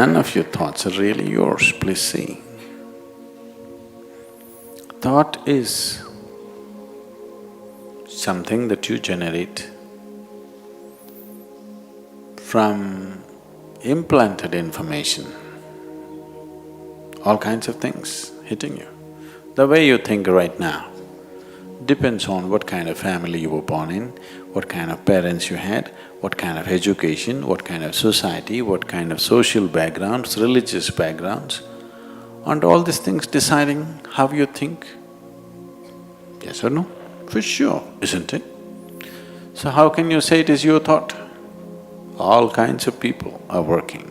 none of your thoughts are really yours, please see. Thought is something that you generate from implanted information, all kinds of things hitting you. The way you think right now depends on what kind of family you were born in, what kind of parents you had, what kind of education, what kind of society, what kind of social backgrounds, religious backgrounds, and all these things deciding how you think. Yes or no? For sure, isn't it? So how can you say it is your thought? All kinds of people are working.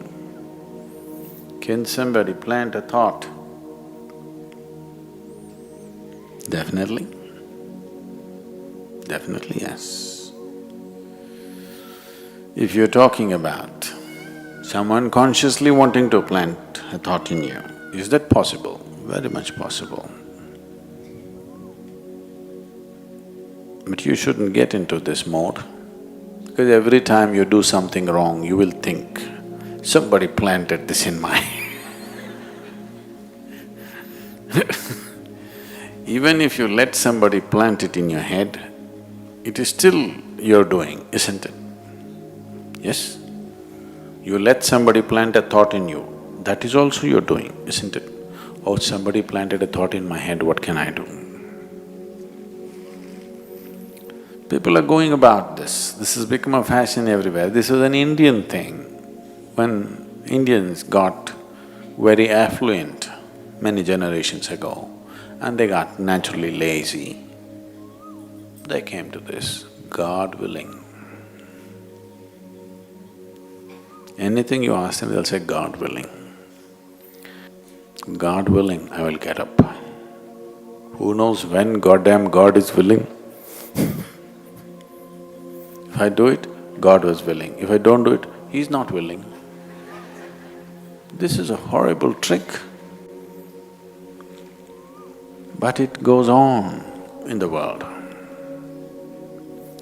Can somebody plant a thought? Definitely. Definitely, yes. If you're talking about someone consciously wanting to plant a thought in you, is that possible? Very much possible. But you shouldn't get into this mode, because every time you do something wrong, you will think, somebody planted this in my Even if you let somebody plant it in your head, it is still your doing, isn't it? Yes? You let somebody plant a thought in you, that is also your doing, isn't it? Oh, somebody planted a thought in my head, what can I do? People are going about this has become a fashion everywhere. This was an Indian thing. When Indians got very affluent many generations ago, and they got naturally lazy, they came to this, God willing. Anything you ask them, they'll say, God willing. God willing, I will get up. Who knows when goddamn God is willing? If I do it, God was willing. If I don't do it, He's not willing. This is a horrible trick. But it goes on in the world.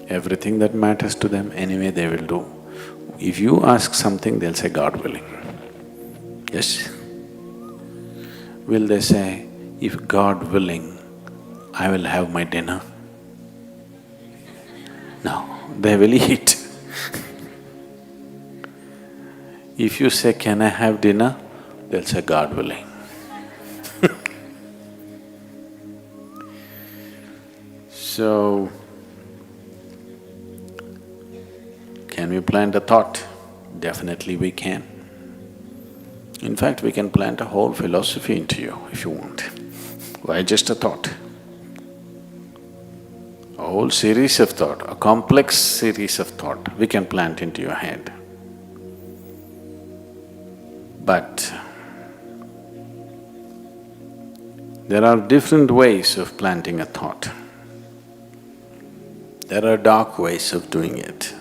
Everything that matters to them, anyway they will do. If you ask something, they'll say, God willing. Yes? Will they say, if God willing, I will have my dinner? No, they will eat. If you say, can I have dinner? They'll say, God willing. So, can we plant a thought? Definitely we can. In fact, we can plant a whole philosophy into you if you want. Why just a thought? A whole series of thought, a complex series of thought we can plant into your head. But there are different ways of planting a thought. There are dark ways of doing it.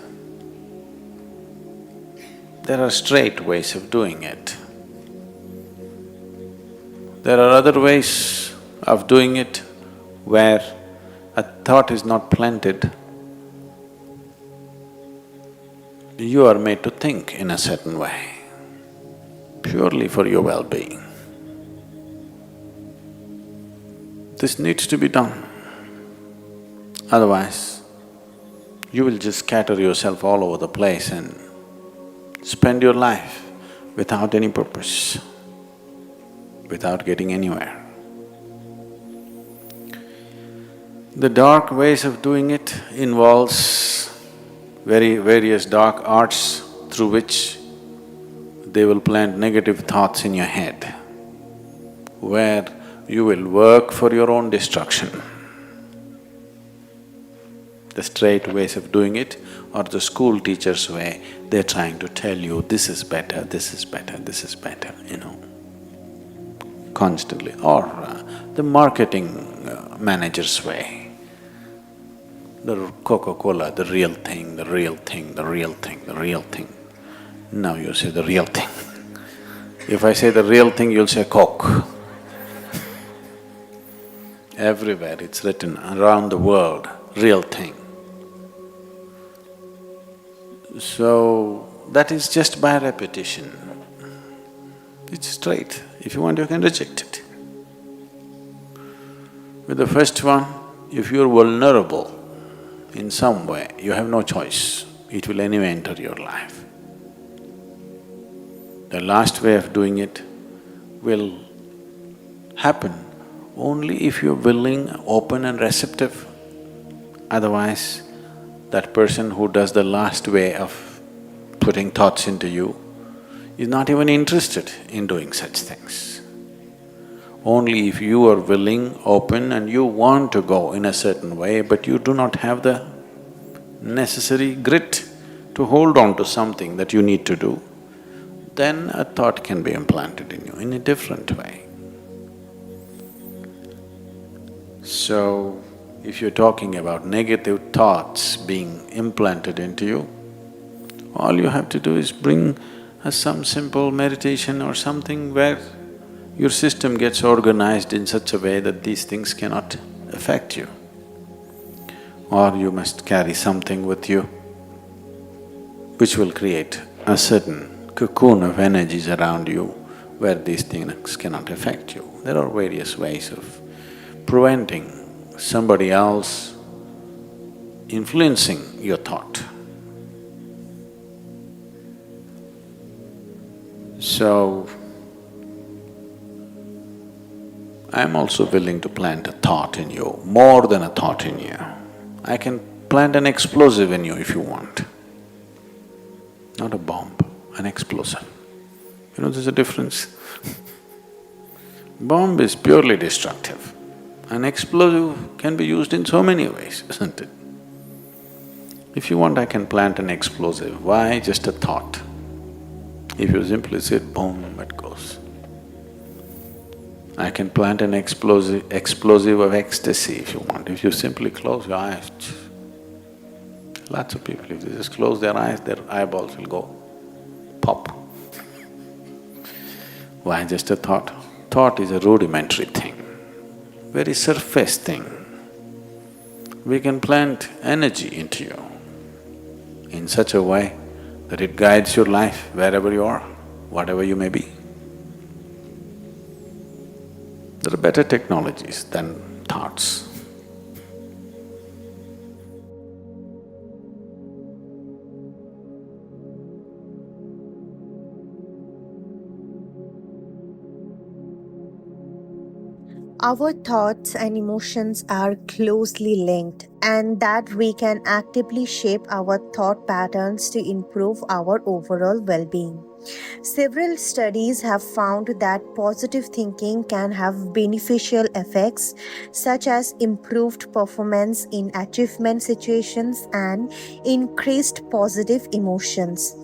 There are straight ways of doing it. There are other ways of doing it where a thought is not planted. You are made to think in a certain way, purely for your well-being. This needs to be done. Otherwise, you will just scatter yourself all over the place and spend your life without any purpose, without getting anywhere. The dark ways of doing it involves various dark arts through which they will plant negative thoughts in your head, where you will work for your own destruction. The straight ways of doing it or the school teacher's way, they're trying to tell you, this is better, this is better, this is better, constantly. Or the marketing manager's way, the Coca-Cola, the real thing, the real thing, the real thing, the real thing. Now you say the real thing. If I say the real thing, you'll say Coke. Everywhere it's written around the world, real thing. So, that is just by repetition. It's straight. If you want, you can reject it. With the first one, if you're vulnerable in some way, you have no choice. It will anyway enter your life. The last way of doing it will happen only if you're willing, open and receptive. Otherwise, that person who does the last way of putting thoughts into you is not even interested in doing such things. Only if you are willing, open and you want to go in a certain way, but you do not have the necessary grit to hold on to something that you need to do, then a thought can be implanted in you in a different way. So, if you're talking about negative thoughts being implanted into you, all you have to do is bring some simple meditation or something where your system gets organized in such a way that these things cannot affect you. Or you must carry something with you which will create a certain cocoon of energies around you where these things cannot affect you. There are various ways of preventing somebody else influencing your thought. So, I'm also willing to plant a thought in you, more than a thought in you. I can plant an explosive in you if you want. Not a bomb, an explosive. You know, there's a difference. Bomb is purely destructive. An explosive can be used in so many ways, isn't it? If you want, I can plant an explosive. Why? Just a thought. If you simply say boom, it goes. I can plant an explosive of ecstasy if you want. If you simply close your eyes, lots of people, if they just close their eyes, their eyeballs will go pop. Why just a thought? Thought is a rudimentary thing, very surface thing. We can plant energy into you in such a way that it guides your life wherever you are, whatever you may be. There are better technologies than thoughts. Our thoughts and emotions are closely linked, and that we can actively shape our thought patterns to improve our overall well being. Several studies have found that positive thinking can have beneficial effects such as improved performance in achievement situations and increased positive emotions.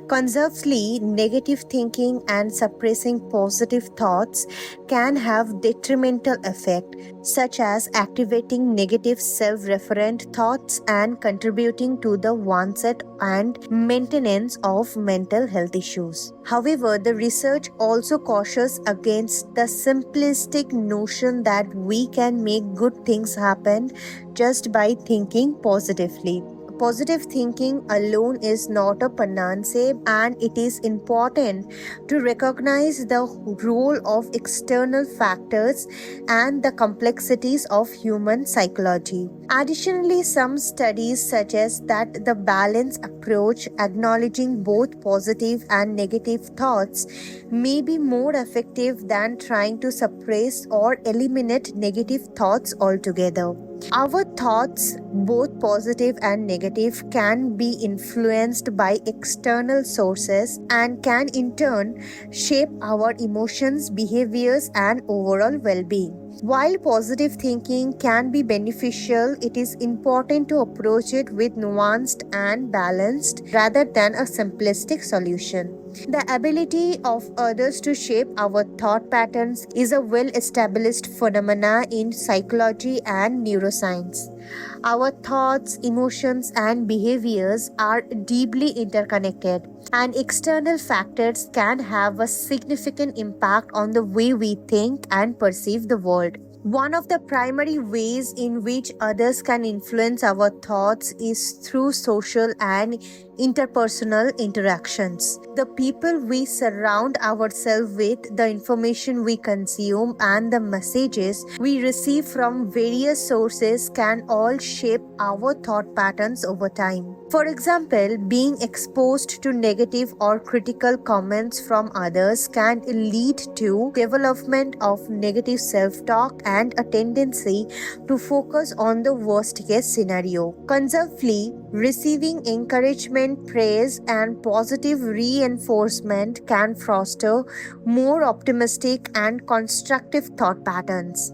Conversely, negative thinking and suppressing positive thoughts can have detrimental effect such as activating negative self-referent thoughts and contributing to the onset and maintenance of mental health issues. However, the research also cautions against the simplistic notion that we can make good things happen just by thinking positively. Positive thinking alone is not a panacea, and it is important to recognize the role of external factors and the complexities of human psychology. Additionally, some studies suggest that the balanced approach, acknowledging both positive and negative thoughts, may be more effective than trying to suppress or eliminate negative thoughts altogether. Our thoughts, both positive and negative, can be influenced by external sources and can in turn shape our emotions, behaviors, and overall well being. While positive thinking can be beneficial, it is important to approach it with nuanced and balanced rather than a simplistic solution. The ability of others to shape our thought patterns is a well established phenomena in psychology and neuroscience. Our thoughts, emotions, and behaviors are deeply interconnected, and external factors can have a significant impact on the way we think and perceive the world. One of the primary ways in which others can influence our thoughts is through social and interpersonal interactions. The people we surround ourselves with, the information we consume, and the messages we receive from various sources can all shape our thought patterns over time. For example, being exposed to negative or critical comments from others can lead to development of negative self-talk and a tendency to focus on the worst case scenario. Conversely, receiving encouragement, praise, and positive reinforcement can foster more optimistic and constructive thought patterns.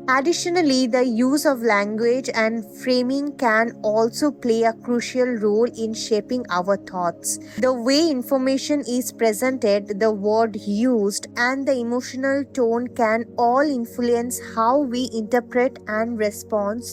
Additionally, the use of language and framing can also play a crucial role in shaping our thoughts. The way information is presented, the word used, and the emotional tone can all influence how we interpret and respond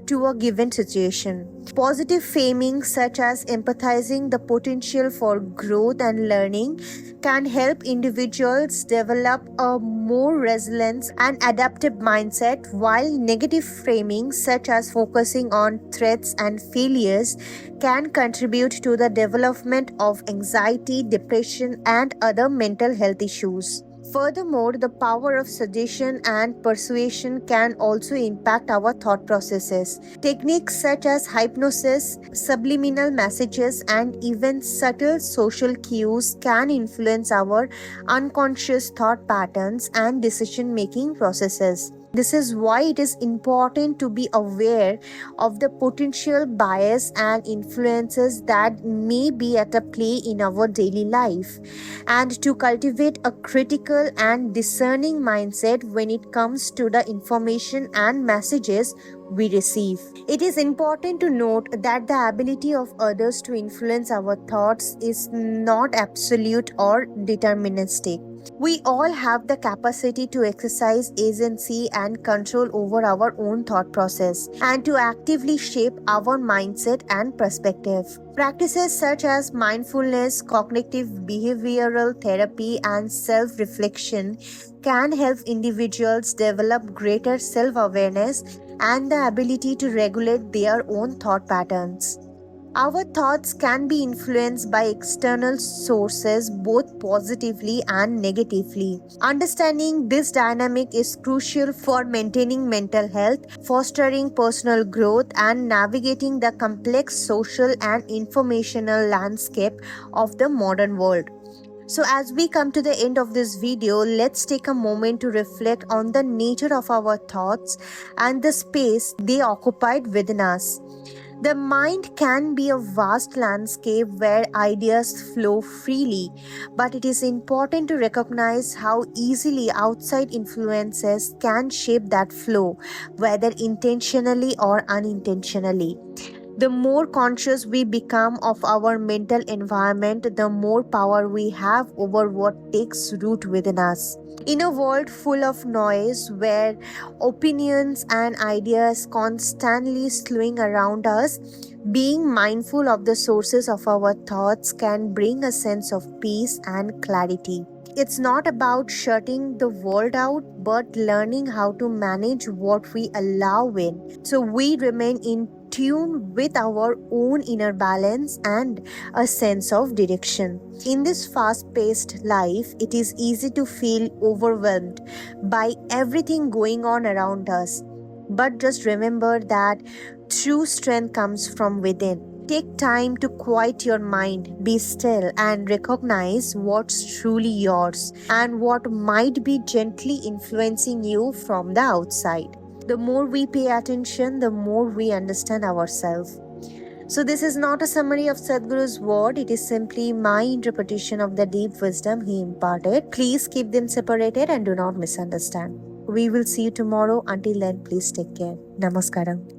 to a given situation. Positive framing, such as empathizing the potential for growth and learning, can help individuals develop a more resilient and adaptive mindset, while negative framing, such as focusing on threats and failures, can contribute to the development of anxiety, depression, and other mental health issues. Furthermore, the power of suggestion and persuasion can also impact our thought processes. Techniques such as hypnosis, subliminal messages, and even subtle social cues can influence our unconscious thought patterns and decision making processes. This is why it is important to be aware of the potential bias and influences that may be at a play in our daily life, and to cultivate a critical and discerning mindset when it comes to the information and messages we receive. It is important to note that the ability of others to influence our thoughts is not absolute or deterministic. We all have the capacity to exercise agency and control over our own thought process and to actively shape our mindset and perspective. Practices such as mindfulness, cognitive behavioral therapy, and self reflection can help individuals develop greater self awareness and the ability to regulate their own thought patterns. Our thoughts can be influenced by external sources both positively and negatively. Understanding this dynamic is crucial for maintaining mental health, fostering personal growth, and navigating the complex social and informational landscape of the modern world. So as we come to the end of this video, let's take a moment to reflect on the nature of our thoughts and the space they occupied within us. The mind can be a vast landscape where ideas flow freely, but it is important to recognize how easily outside influences can shape that flow, whether intentionally or unintentionally. The more conscious we become of our mental environment, the more power we have over what takes root within us. In a world full of noise, where opinions and ideas constantly slewing around us, being mindful of the sources of our thoughts can bring a sense of peace and clarity. It's not about shutting the world out, but learning how to manage what we allow in, so we remain in tune with our own inner balance and a sense of direction. In this fast-paced life, it is easy to feel overwhelmed by everything going on around us. But just remember that true strength comes from within. Take time to quiet your mind, be still, and recognize what's truly yours and what might be gently influencing you from the outside. The more we pay attention, the more we understand ourselves. So this is not a summary of Sadhguru's word, it is simply my interpretation of the deep wisdom he imparted. Please keep them separated and do not misunderstand. We will see you tomorrow. Until then, please take care. Namaskaram.